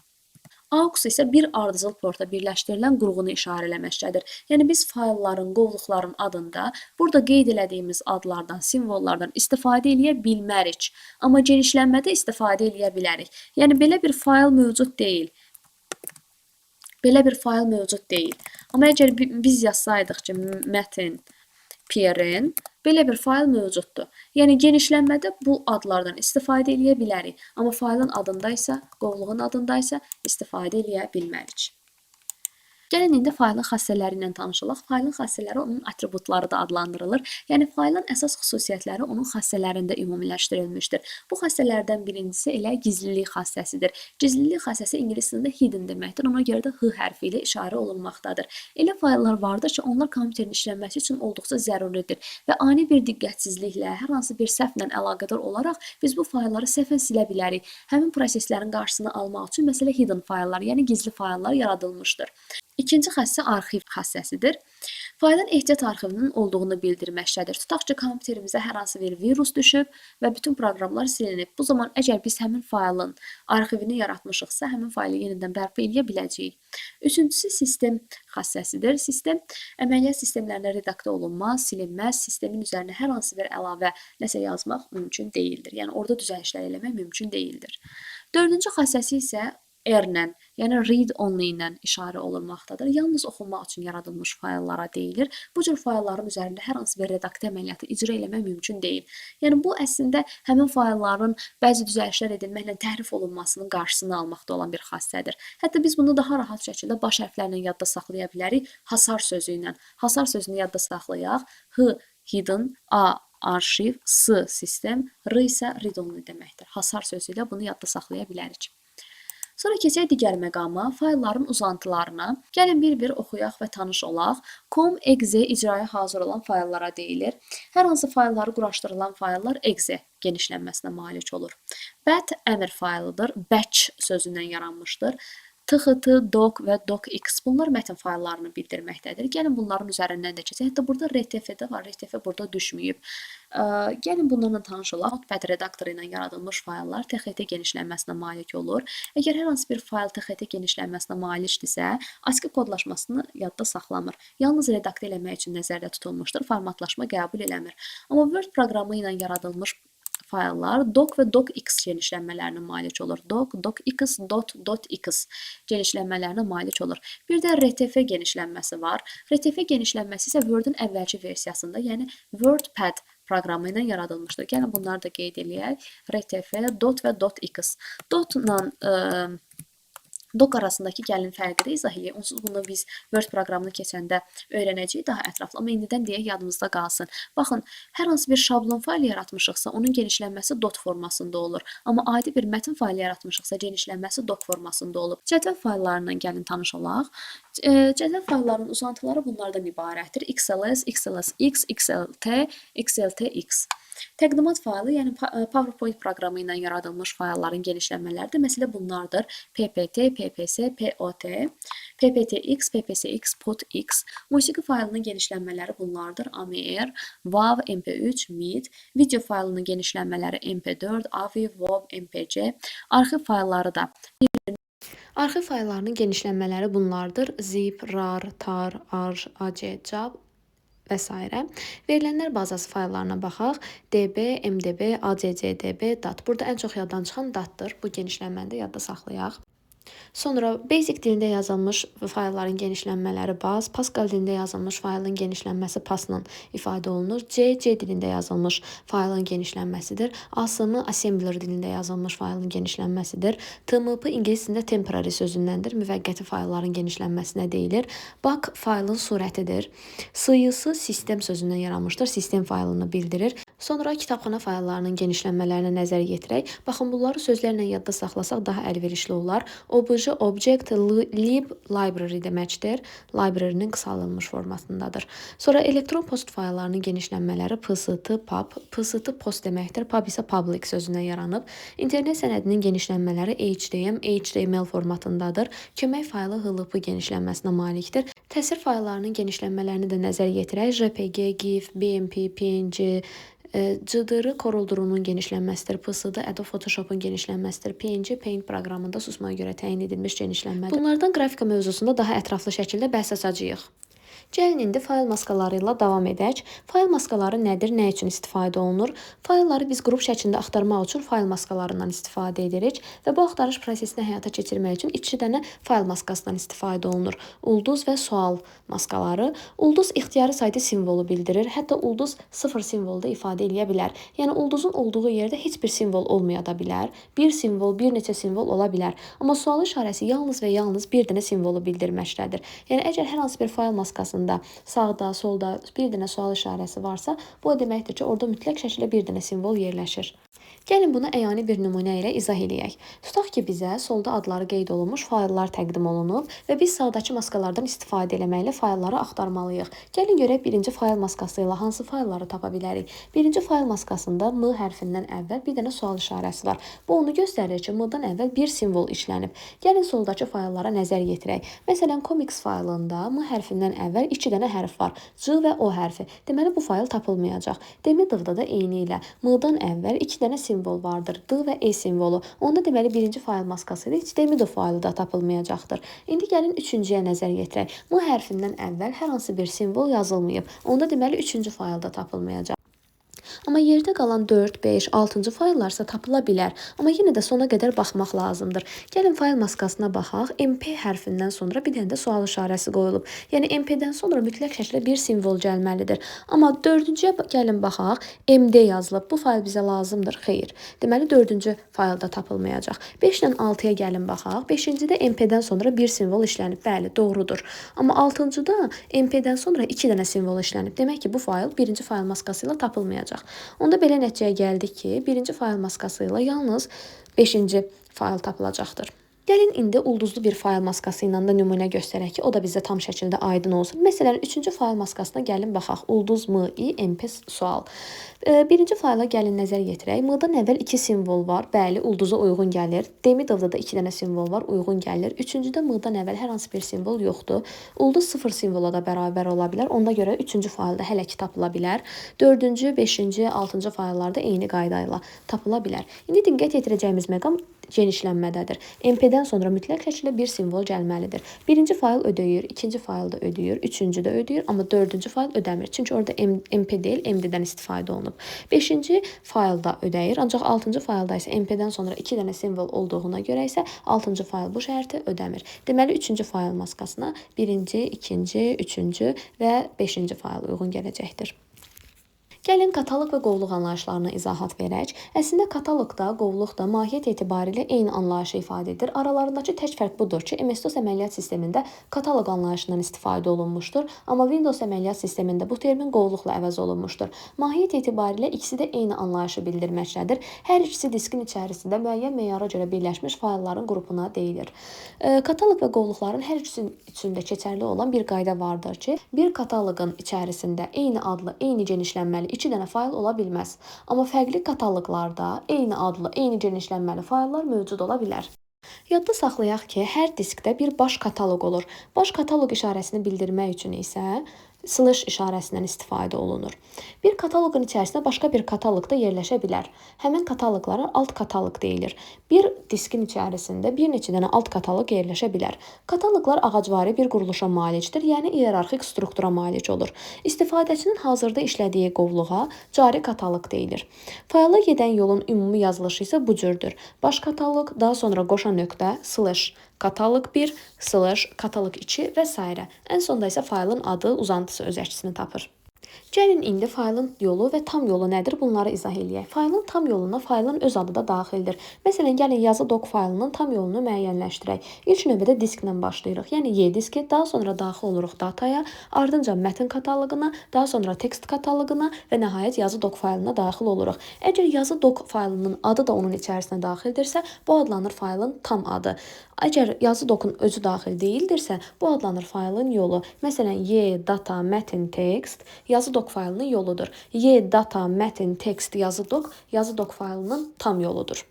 AUX isə bir ardıcıl porta birləşdirilən qurğunu işarə eləməkdədir. Yəni biz faylların, qovluqların adında burada qeyd elədiyimiz adlardan, simvollardan istifadə edə bilmərik. Amma genişlənmədə istifadə edə bilərik. Yəni belə bir fayl mövcud deyil. Belə bir fayl mövcud deyil. Amma əgər biz yazsaydıq ki, Metin Pierre'in belə bir fayl mövcuddur. Yəni genişlənmədə bu adlardan istifadə edə bilərik. Amma faylın adında isə, qovluğun adında isə istifadə edə bilmərik. Gəlin indi faylın xassələri ilə tanışılaq. Faylın xassələri onun atributları da adlandırılır. Yəni faylın əsas xüsusiyyətləri onun xassələrində ümumiləşdirilmişdir. Bu xassələrdən birincisi elə gizlilik xassəsidir. Gizlilik xassəsi ingilis dilində hidden deməkdir. Ona görə də H hərfi ilə işarə olunmaqdadır. Elə fayllar vardır ki, onlar kompüterin işlənməsi üçün olduqca zəruridir və ani bir diqqətsizliklə, hər hansı bir səhvlə əlaqədar olaraq biz bu faylları səhvən silə bilərik. Həmin proseslərin qarşısını almaq üçün məsələ hidden fayllar, yəni gizli fayllar yaradılmışdır. İkinci xassə arxiv xassəsidir. Faylın ehtiyat arxivinin olduğunu bildirməkdədir. Tutaq ki, kompüterimizə hər hansı bir virus düşüb və bütün proqramlar silinib. Bu zaman əgər biz həmin faylın arxivini yaratmışıqsa, həmin faylı yenidən bərpa edə biləcəyik. Üçüncüsü sistem xassəsidir. Sistem əməliyyat sistemlərində redaktə olunmaz, silinməz, sistemin üzərinə hər hansı bir əlavə nəsə yazmaq mümkün deyildir. Yəni orada düzəlişlər eləmək mümkün deyildir. Dördüncü xassəsi isə R-lə, yəni read-only ilə işarə olunmaqdadır. Yalnız oxunmaq üçün yaradılmış fayllara deyilir. Bu cür faylların üzərində hər hansı bir redaktə əməliyyatı icra etmək mümkün deyil. Yəni bu əslində həmin faylların bəzi düzəlişlər edilməklə təhrif olunmasının qarşısını almaqda olan bir xassədir. Hətta biz bunu daha rahat şəkildə baş hərflərlə yadda saxlaya bilərik. Hasar sözü ilə. Hasar sözünü yadda saxlayaq. H hidden, A arşiv, S sistem, R isə read-only deməkdir. Hasar sözü ilə bunu yadda saxlaya bilərik. Sonra keçək digər məqama, faylların uzantılarına. Gəlin bir-bir oxuyaq və tanış olaq. Com.exe icraya hazır olan fayllara deyilir. Hər hansı faylları quraşdırılan fayllar exe genişlənməsinə malik olur. Bat əmr faylıdır. Batch sözündən yaranmışdır. TXT, doc və docx bunlar mətn fayllarını bildirməkdədir. Gəlin bunların üzərindən də keçək. Hətta burada RTF-də var. RTF burada düşməyib. Gəlin bunlarla tanış olaq. Notepad redaktoru ilə yaradılmış fayllar TXT genişlənməsinə malik olur. Əgər hər hansı bir fayl TXT genişlənməsinə malikdirsə, ASCII kodlaşmasını yadda saxlamır. Yalnız redaktə eləmək üçün nəzərdə tutulmuşdur. Formatlaşma qəbul eləmir. Amma Word proqramı ilə yaradılmış fayllar doc və docx genişlənmələrinə malik olur. Doc, docx, dot.x genişlənmələrinə malik olur. Bir də RTF genişlənməsi var. RTF genişlənməsi isə Word-ün əvvəlki versiyasında, yəni WordPad proqramı ilə yaradılmışdır. Gəlin bunları da qeyd eləyək. RTF, dot və docx. Dotla doc arasındakı gəlin fərqi də izah eləyək. Onsuz bunu biz Word proqramını keçəndə öyrənəcəyik daha ətraflı. Amma indidən deyək yadımızda qalsın. Baxın, hər hansı bir şablon fayl yaratmışıqsa, onun genişlənməsi dot formasında olur. Amma adi bir mətn fayl yaratmışıqsa, genişlənməsi doc formasında olub. Cədvəl fayllarından gəlin tanış olaq. Cədvəl fayllarının uzantıları bunlardan ibarətdir. XLS, XLSX, XLT, XLTX. Təqdimat faylı, yəni PowerPoint proqramı ilə yaradılmış faylların genişlənmələri də məsələ bunlardır. PPT, PPS, POT, PPTX, PPSX, POTX. Musiqi faylının genişlənmələri bunlardır. AMR, WAV, MP3, MID. Video faylının genişlənmələri MP4, AVI, WOV, MPC. Arxiv faylları da Arxiv fayllarının genişlənmələri bunlardır. Zip, RAR, TAR, ARJ, AC, JAB və s. Verilənlər bazası fayllarına baxaq. DB, MDB, ACCDB, DAT. Burada ən çox yaddan çıxan DAT-dır. Bu genişlənməni də yadda saxlayaq. Sonra Basic dilində yazılmış faylların genişlənmələri baz, Pascal dilində yazılmış faylın genişlənməsi pasla ifadə olunur. C dilində yazılmış faylın genişlənməsidir. ASM, Assembler dilində yazılmış faylın genişlənməsidir. TMP ingilis dilində temporary sözündəndir. Müvəqqəti faylların genişlənməsinə deyilir. BAC faylın surətidir. SYS sistem sözündən yaranmışdır. Sistem faylını bildirir. Sonra kitabxana fayllarının genişlənmələrinə nəzər yetirək. Baxın, bunları sözlərlə yadda saxlasaq daha əlverişli olar. OBJ, Object, Lib, Library deməkdir. Library-nin qısalınmış formatındadır. Sonra elektron post fayllarının genişlənmələri PST, PUB, PST post deməkdir. PUB isə public sözündən yaranıb. İnternet sənədinin genişlənmələri HTML, HTML formatındadır. Kömək faylı HLP genişlənməsinə malikdir. Təsir fayllarının genişlənmələrini də nəzər yetirək. JPG, GIF, BMP, PNG, CDR Corel-Drew'nun genişlənməsidir. PSD Adobe Photoshop'un genişlənməsidir. PNG Paint proqramında susmaya görə təyin edilmiş genişlənmədir. Bunlardan qrafika mövzusunda daha ətraflı şəkildə bəhs açacağıq. Gəlin indi fayl maskaları ilə davam edək. Fayl maskaları nədir, nə üçün istifadə olunur? Faylları biz qrup şəklində axtarmaq üçün fayl maskalarından istifadə edirik və bu axtarış prosesini həyata keçirmək üçün 2 dənə fayl maskasından istifadə olunur. Ulduz və sual maskaları. Ulduz ixtiyari saytı simvolu bildirir. Hətta ulduz 0 simvolu da ifadə edə bilər. Yəni ulduzun olduğu yerdə heç bir simvol olmaya da bilər. Bir simvol, bir neçə simvol ola bilər. Amma sual işarəsi yalnız və yalnız bir dənə simvolu bildirməkdədir. Yəni əgər hər hansı bir fayl maskasında sağda, solda bir dənə sual işarəsi varsa, bu deməkdir ki, orada mütləq şəkildə bir dənə simvol yerləşir. Gəlin bunu əyani bir nümunə ilə izah eləyək. Tutaq ki, bizə solda adları qeyd olunmuş fayllar təqdim olunub və biz sağdakı maskalardan istifadə etməklə faylları axtarmalıyıq. Gəlin görək birinci fayl maskası ilə hansı faylları tapa bilərik. Birinci fayl maskasında M hərfindən əvvəl bir dənə sual işarəsi var. Bu onu göstərir ki, M-dan əvvəl bir simvol işlənib. Gəlin soldakı fayllara nəzər yetirək. Məsələn, Comics faylında M hərfindən əvvəl 2 dənə hərf var. C və O hərfi. Deməli, bu fayl tapılmayacaq. Demidovda da eyni ilə M-dan əvvəl 2 dənə simvol vardır. D və E simvolu. Onda deməli birinci fayl maskası ilə heç Demidov faylı da tapılmayacaqdır. İndi gəlin üçüncüyə nəzər yetirək. M hərfindən əvvəl hər hansı bir simvol yazılmayıb. Onda deməli üçüncü fayl da tapılmayacaq. Amma yerdə qalan 4, 5, 6-cı fayllarsa tapıla bilər. Amma yenə də sona qədər baxmaq lazımdır. Gəlin fayl maskasına baxaq. MP hərfindən sonra bir dənə də sual işarəsi qoyulub. Yəni MP-dən sonra mütləq şəkildə bir simvol gəlməlidir. Amma 4-cüyə gəlin baxaq. MD yazılıb. Bu fayl bizə lazımdır. Xeyr. Deməli 4-cü faylda tapılmayacaq. 5-dən 6-ya gəlin baxaq. 5-cidə MP-dən sonra bir simvol işlənib. Bəli, doğrudur. Amma 6-cıda MP-dən sonra 2 dənə simvol işlənib. Demək ki, bu fayl birinci fayl maskası ilə tapılmayacaq. Onda belə nəticəyə gəldik ki, birinci fayl maskası ilə yalnız 5-ci fayl tapılacaqdır. Gəlin indi ulduzlu bir fayl maskası ilə də nümunə göstərək ki, o da bizə tam şəkildə aydın olsun. Məsələn, 3-cü fayl maskasına gəlin baxaq. Ulduz M-I MP sual. Birinci fayla gəlin nəzər yetirək. M-dan əvvəl 2 simvol var. Bəli, ulduza uyğun gəlir. Demidovda da 2 dənə simvol var, uyğun gəlir. Üçüncüdə M-dan əvvəl hər hansı bir simvol yoxdur. Ulduz 0 simvola da bərabər ola bilər. Ona görə 3-cü faylda hələ ki tapıla bilər. 4-cü, 5-ci, 6-cı fayllarda eyni qayda ilə tapıla bilər. İndi diqqət yetirəcəyimiz məqam genişlənmədədir. MP-dən sonra mütləq şəkildə bir simvol gəlməlidir. Birinci fayl ödəyir, ikinci fayl da ödəyir, üçüncü də ödəyir, amma dördüncü fayl ödəmir. Çünki orada MP deyil, MD-dən istifadə olunub. Beşinci fayl da ödəyir, ancaq 6-cı faylda isə MP-dən sonra 2 dənə simvol olduğuna görə isə 6-cı fayl bu şərti ödəmir. Deməli, 3-cü fayl maskasına birinci, ikinci, üçüncü və 5-ci fayl uyğun gələcəkdir. Gəlin kataloq və qovluq anlayışlarına izahat verək. Əslində kataloqda, qovluqda mahiyyət etibarilə eyni anlayışı ifadə edir. Aralarındakı tək fərq budur ki, MS-DOS əməliyyat sistemində kataloq anlayışından istifadə olunmuşdur, amma Windows əməliyyat sistemində bu termin qovluqla əvəz olunmuşdur. Mahiyyət etibarilə ikisi də eyni anlayışı bildirməkdədir. Hər ikisi diskin içərisində müəyyən meyara görə birləşmiş faylların qrupuna deyilir. Kataloq və qovluqların hər ikisinin içində keçərli olan bir qayda vardır ki, bir kataloqun içərisində eyni adlı, eyni genişlənməli 2 dənə fayl ola bilməz. Amma fərqli kataloqlarda eyni adlı, eyni genişlənməli fayllar mövcud ola bilər. Yadda saxlayaq ki, hər diskdə bir baş kataloq olur. Baş kataloq işarəsini bildirmək üçün isə slash işarəsindən istifadə olunur. Bir kataloqun içərisində başqa bir kataloq da yerləşə bilər. Həmin kataloqlara alt kataloq deyilir. Bir diskin içərisində bir neçə dənə alt kataloq yerləşə bilər. Kataloqlar ağacvari bir quruluşa malikdir, yəni iyerarxik struktura malik olur. İstifadəçinin hazırda işlədiyi qovluğa cari kataloq deyilir. Fayla gedən yolun ümumi yazılışı isə bu cürdür. Baş kataloq, daha sonra qoşa nöqtə, slash kataloq 1, slash kataloq 2 və s. Ən sonda isə faylın adı, uzantısı öz əksini tapır. Gəlin indi faylın yolu və tam yolu nədir? Bunları izah eləyək. Faylın tam yoluna faylın öz adı da daxildir. Məsələn, gəlin yazı doc faylının tam yolunu müəyyənləşdirək. İlk növbədə disklə başlayırıq. Yəni Y diski, daha sonra daxil oluruq dataya, ardınca mətn kataloquna, daha sonra tekst kataloquna və nəhayət yazı doc faylına daxil oluruq. Əgər yazı doc faylının adı da onun içərisinə daxildirsə, bu adlanır faylın tam adı. Əgər yazı docun özü daxil deyildirsə, bu adlanır faylın yolu. Məsələn, Y data mətn text yazı doc faylının yoludur. Y data mətn text yazı doc faylının tam yoludur.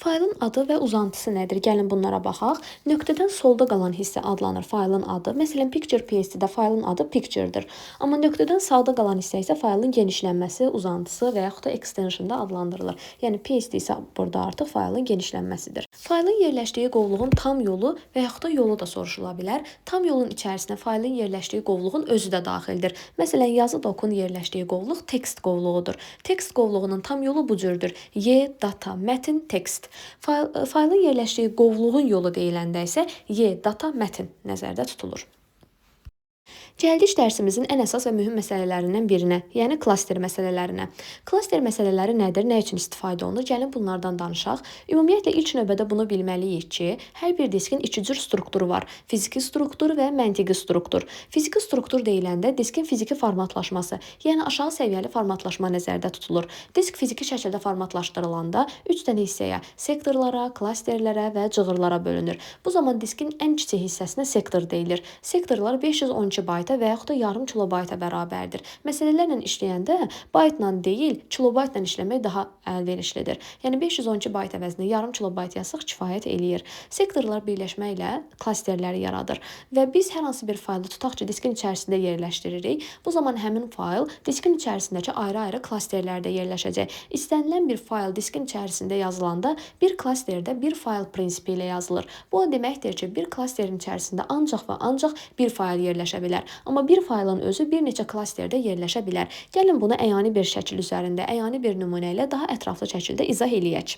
Faylın adı və uzantısı nədir? Gəlin bunlara baxaq. Nöqtədən solda qalan hissə adlanır faylın adı. Məsələn, Picture PSD-də faylın adı Picture-dır. Amma nöqtədən sağda qalan hissə isə faylın genişlənməsi, uzantısı və yaxud da extension da adlandırılır. Yəni PSD isə burada artıq faylın genişlənməsidir. Faylın yerləşdiyi qovluğun tam yolu və yaxud da yolu da soruşula bilər. Tam yolun içərisinə faylın yerləşdiyi qovluğun özü də daxildir. Məsələn, yazı docun yerləşdiyi qovluq text qovluğudur. Text qovluğunun tam yolu bu cürdür. Y data mətn text. Faylın yerləşdiyi qovluğun yolu deyiləndə isə Y data mətn nəzərdə tutulur. Gəldik dərsimizin ən əsas və mühüm məsələlərindən birinə, yəni klaster məsələlərinə. Klaster məsələləri nədir, nə üçün istifadə olunur? Gəlin bunlardan danışaq. Ümumiyyətlə ilk növbədə bunu bilməliyik ki, hər bir diskin iki cür strukturu var. Fiziki struktur və məntiqi struktur. Fiziki struktur deyiləndə diskin fiziki formatlaşması, yəni aşağı səviyyəli formatlaşma nəzərdə tutulur. Disk fiziki şəkildə formatlaşdırılanda 3 dənə hissəyə, sektorlara, klasterlərə və cığırlara bölünür. Bu zaman diskin ən kiçik hissəsinə sektor deyilir. Sektorlar 512 bayt və yaxud da yarım kilobayta bərabərdir. Məsələlərlə işləyəndə baytla deyil, kilobaytla işləmək daha əlverişlidir. Yəni 512 bayt əvəzinə yarım kilobayt yazsaq kifayət eləyir. Sektorlar birləşməklə klasterləri yaradır və biz hər hansı bir faylı tutaq ki, diskin içərisində yerləşdiririk. Bu zaman həmin fayl diskin içərisindəki ayrı-ayrı klasterlərdə yerləşəcək. İstənilən bir fayl diskin içərisində yazılanda bir klasterdə bir fayl prinsipi ilə yazılır. Bu o deməkdir ki, bir klasterin içərisində ancaq və ancaq bir fayl yerləşə bilər. Amma bir faylın özü bir neçə klasterdə yerləşə bilər. Gəlin bunu əyani bir şəkil üzərində, əyani bir nümunə ilə daha ətraflı şəkildə izah eləyək.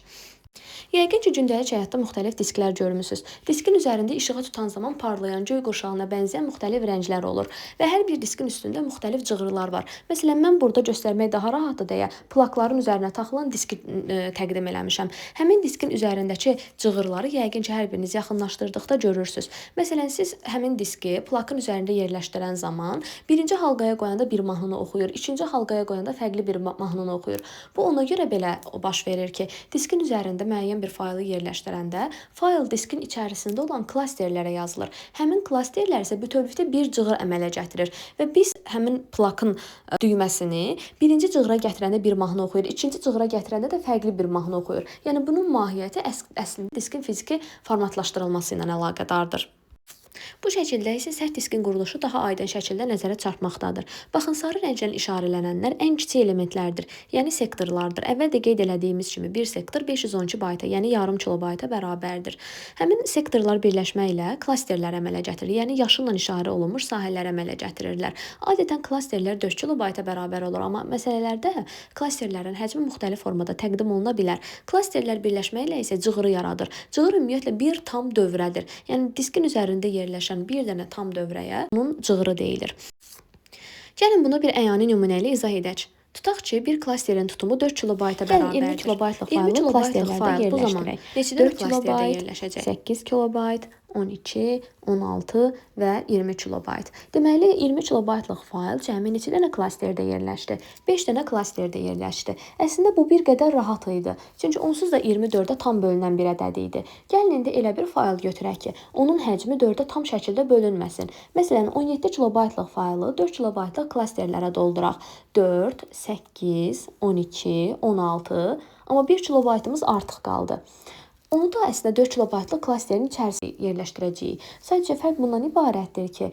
Yəqin ki, gündəlik həyatda müxtəlif disklər görmüsünüz. Diskin üzərində işığa tutan zaman parlayan göy qurşağına bənzəyən müxtəlif rənglər olur və hər bir diskin üstündə müxtəlif cığırlar var. Məsələn, mən burada göstərmək daha rahatdır deyə plakların üzərinə taxılan diski təqdim eləmişəm. Həmin diskin üzərindəki cığırları yəqin ki, hər biriniz yaxınlaşdırdıqda görürsünüz. Məsələn, siz həmin diski plakın üzərində yerləşdirən zaman birinci halqaya qoyanda bir mahnını oxuyur, ikinci halqaya qoyanda fərqli bir mahnını oxuyur. Bu ona görə belə baş verir ki, diskin üzərində üzərində müəyyən bir faylı yerləşdirəndə, fayl diskin içərisində olan klasterlərə yazılır. Həmin klasterlər isə bütövlükdə bir cığır əmələ gətirir və biz həmin plakın düyməsini birinci cığıra gətirəndə bir mahnı oxuyur, ikinci cığıra gətirəndə də fərqli bir mahnı oxuyur. Yəni bunun mahiyyəti əslində diskin fiziki formatlaşdırılması ilə əlaqədardır. Bu şəkildə isə sərt diskin quruluşu daha aydın şəkildə nəzərə çarpmaqdadır. Baxın, sarı rənglə işarələnənlər ən kiçik elementlərdir, yəni sektorlardır. Əvvəl də qeyd elədiyimiz kimi bir sektor 512 bayta, yəni yarım kilobayta bərabərdir. Həmin sektorlar birləşmə ilə klasterlər əmələ gətirir, yəni yaşılla işarə olunmuş sahələr əmələ gətirirlər. Adətən klasterlər 4 kilobayta bərabər olur, amma məsələlərdə klasterlərin həcmi müxtəlif formada təqdim oluna bilər. Klasterlər birləşmə ilə isə cığırı yaradır. Cığır ümumiyyətlə bir tam dövrədir, yəni diskin üzərində yerləşən bir dənə tam dövrəyə bunun cığırı deyilir. Gəlin bunu bir əyani nümunə ilə izah edək. Tutaq ki, bir klasterin tutumu 4 kilobayta bərabərdir. 20 kilobaytlıq faylı klasterlərdə yerləşdirək. 4 kilobayt, 8 kilobayt, 12, 16 və 20 kilobayt. Deməli, 20 kilobaytlıq fayl cəmi neçə dənə klasterdə yerləşdi? 5 dənə klasterdə yerləşdi. Əslində bu bir qədər rahat idi. Çünki onsuz da 24-də tam bölünən bir ədəd idi. Gəlin indi elə bir fayl götürək ki, onun həcmi 4-də tam şəkildə bölünməsin. Məsələn, 17 kilobaytlıq faylı 4 kilobaytlıq klasterlərə dolduraq. 4, 8, 12, 16, amma 1 kilobaytımız artıq qaldı. Onu da əslində 4 kilobaytlıq klasterin içərisində yerləşdirəcəyik. Sadəcə fərq bundan ibarətdir ki,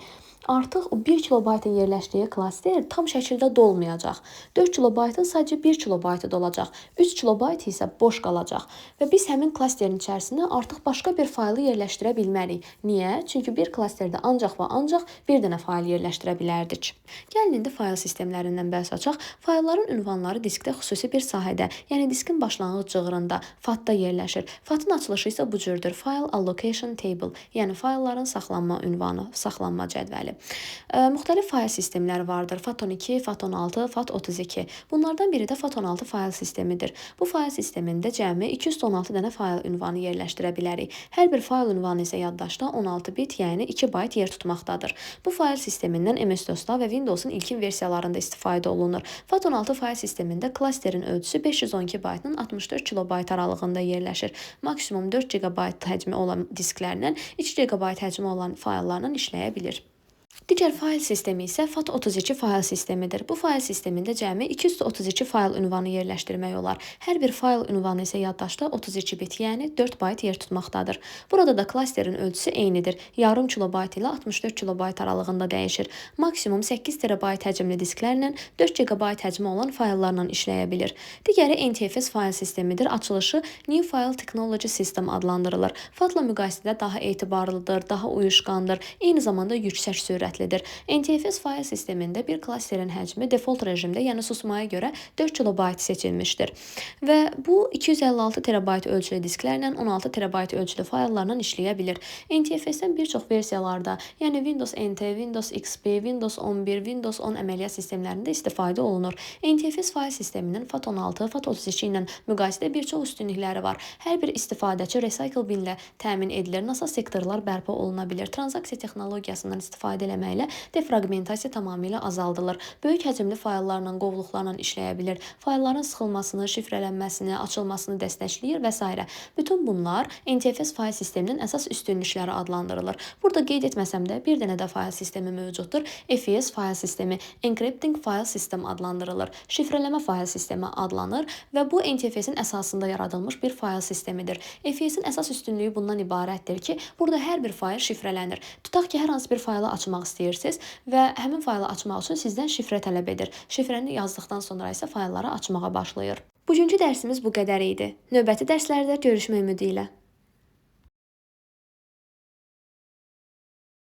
artıq 1 kilobaytın yerləşdiyi klaster tam şəkildə dolmayacaq. 4 kilobaytın sadəcə 1 kilobaytı dolacaq. 3 kilobayt isə boş qalacaq. Və biz həmin klasterin içərisinə artıq başqa bir faylı yerləşdirə bilmərik. Niyə? Çünki bir klasterdə ancaq və ancaq bir dənə fayl yerləşdirə bilərdik. Gəlin indi fayl sistemlərindən bəhs açaq. Faylların ünvanları diskdə xüsusi bir sahədə, yəni diskin başlanğıc cığırında, FAT-da yerləşir. FAT-ın açılışı isə bu cürdür. File Allocation Table, yəni faylların saxlanma ünvanı, saxlanma cədvəli. Müxtəlif fayl sistemləri vardır. FAT12, FAT16, FAT32. Bunlardan biri də FAT16 fayl sistemidir. Bu fayl sistemində cəmi 216 dənə fayl ünvanı yerləşdirə bilərik. Hər bir fayl ünvanı isə yaddaşda 16 bit, yəni 2 bayt yer tutmaqdadır. Bu fayl sistemindən MS-DOS-da və Windows-un ilkin versiyalarında istifadə olunur. FAT16 fayl sistemində klasterin ölçüsü 512 baytdan 64 kilobayt aralığında yerləşir. Maksimum 4 GB həcmi olan disklərlə 2 GB həcmi olan fayllarla işləyə bilir. Digər fayl sistemi isə FAT32 fayl sistemidir. Bu fayl sistemində cəmi 232 fayl ünvanı yerləşdirmək olar. Hər bir fayl ünvanı isə yaddaşda 32 bit, yəni 4 bayt yer tutmaqdadır. Burada da klasterin ölçüsü eynidir. Yarım kilobayt ilə 64 kilobayt aralığında dəyişir. Maksimum 8 terabayt həcmli disklərlə 4 GB həcmi olan fayllarla işləyə bilir. Digəri NTFS fayl sistemidir. Açılışı New File Technology System adlandırılır. FAT-la müqayisədə daha etibarlıdır, daha uyuşqandır, eyni zamanda yüksək sürətlidir. NTFS fayl sistemində bir klasterin həcmi default rejimdə, yəni susmaya görə 4 kilobayt seçilmişdir. Və bu 256 terabayt ölçülü disklərlə 16 terabayt ölçülü fayllarla işləyə bilir. NTFS-dən bir çox versiyalarda, yəni Windows NT, Windows XP, Windows 11, Windows 10 əməliyyat sistemlərində istifadə olunur. NTFS fayl sisteminin FAT16, FAT32 ilə müqayisədə bir çox üstünlükləri var. Hər bir istifadəçi recycle binlə təmin edilir. NASA sektorlar bərpa oluna bilir. Transaksiya texnologiyasından istifadə eləməklə defragmentasiya tamamilə azaldılır. Böyük həcmli fayllarla, qovluqlarla işləyə bilir. Faylların sıxılmasını, şifrələnməsini, açılmasını dəstəkləyir və s. Bütün bunlar NTFS fayl sisteminin əsas üstünlükləri adlandırılır. Burada qeyd etməsəm də bir dənə də fayl sistemi mövcuddur. FES fayl sistemi, Encrypting File System adlandırılır. Şifrələmə fayl sistemi adlanır və bu NTFS-in əsasında yaradılmış bir fayl sistemidir. FES-in əsas üstünlüyü bundan ibarətdir ki, burada hər bir fayl şifrələnir. Tutaq ki, hər hansı bir faylı açmaq istəyirsiniz və həmin faylı açmaq üçün sizdən şifrə tələb edir. Şifrəni yazdıqdan sonra isə faylları açmağa başlayır. Bugünkü dərsimiz bu qədər idi. Növbəti dərslərdə görüşmək ümidi ilə.